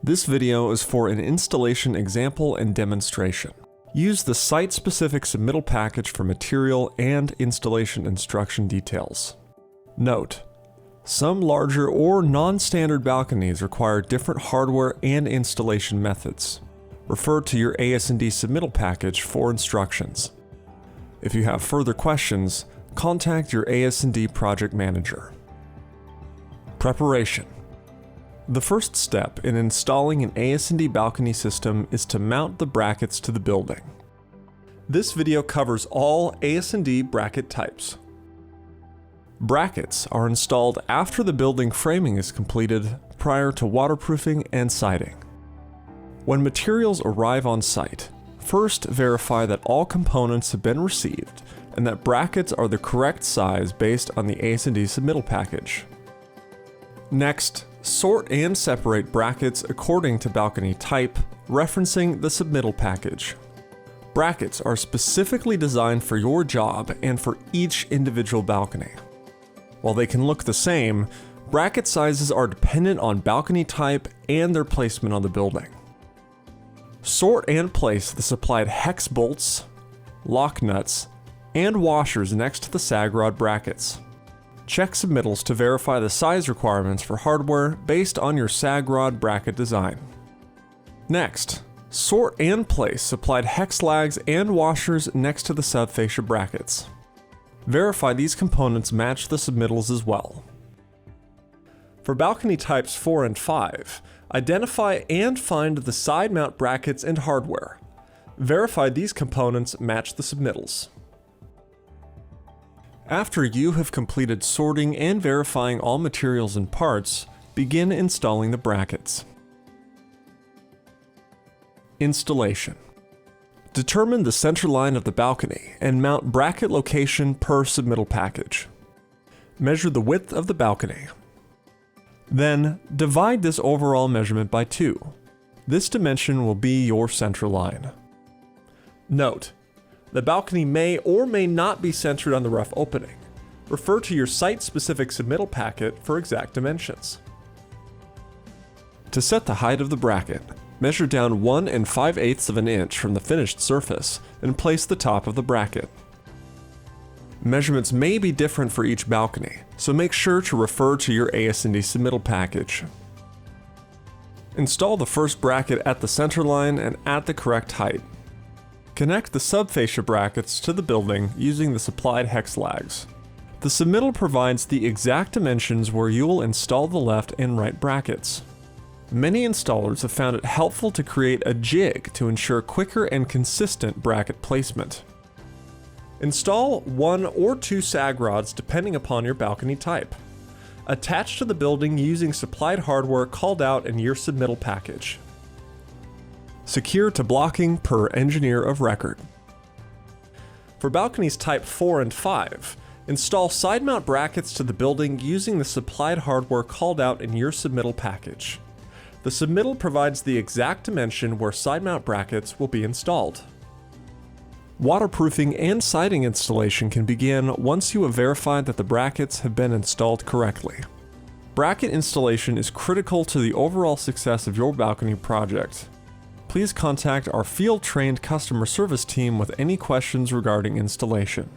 This video is for an installation example and demonstration. Use the site-specific submittal package for material and installation instruction details. Note: some larger or non-standard balconies require different hardware and installation methods. Refer to your ASD submittal package for instructions. If you have further questions, contact your ASD project manager. Preparation. The first step in installing an ASD balcony system is to mount the brackets to the building. This video covers all ASD bracket types. Brackets are installed after the building framing is completed prior to waterproofing and siding. When materials arrive on site, first verify that all components have been received and that brackets are the correct size based on the ASD submittal package. Next, sort and separate brackets according to balcony type, referencing the submittal package. Brackets are specifically designed for your job and for each individual balcony. While they can look the same, bracket sizes are dependent on balcony type and their placement on the building. Sort and place the supplied hex bolts, lock nuts, and washers next to the sag rod brackets. Check submittals to verify the size requirements for hardware based on your sag rod bracket design. Next, sort and place supplied hex lags and washers next to the subfascia brackets. Verify these components match the submittals as well. For balcony types 4 and 5, identify and find the side mount brackets and hardware. Verify these components match the submittals. After you have completed sorting and verifying all materials and parts, begin installing the brackets. Installation. Determine the center line of the balcony and mount bracket location per submittal package. Measure the width of the balcony. Then, divide this overall measurement by 2. This dimension will be your center line. Note: the balcony may or may not be centered on the rough opening. Refer to your site-specific submittal packet for exact dimensions. To set the height of the bracket, measure down 1 5/8 of an inch from the finished surface and place the top of the bracket. Measurements may be different for each balcony, so make sure to refer to your ASD submittal package. Install the first bracket at the center line and at the correct height. Connect the subfascia brackets to the building using the supplied hex lags. The submittal provides the exact dimensions where you will install the left and right brackets. Many installers have found it helpful to create a jig to ensure quicker and consistent bracket placement. Install 1 or 2 sag rods depending upon your balcony type. Attach to the building using supplied hardware called out in your submittal package. Secure to blocking per engineer of record. For balconies type 4 and 5, install side mount brackets to the building using the supplied hardware called out in your submittal package. The submittal provides the exact dimension where side mount brackets will be installed. Waterproofing and siding installation can begin once you have verified that the brackets have been installed correctly. Bracket installation is critical to the overall success of your balcony project. Please contact our field-trained customer service team with any questions regarding installation.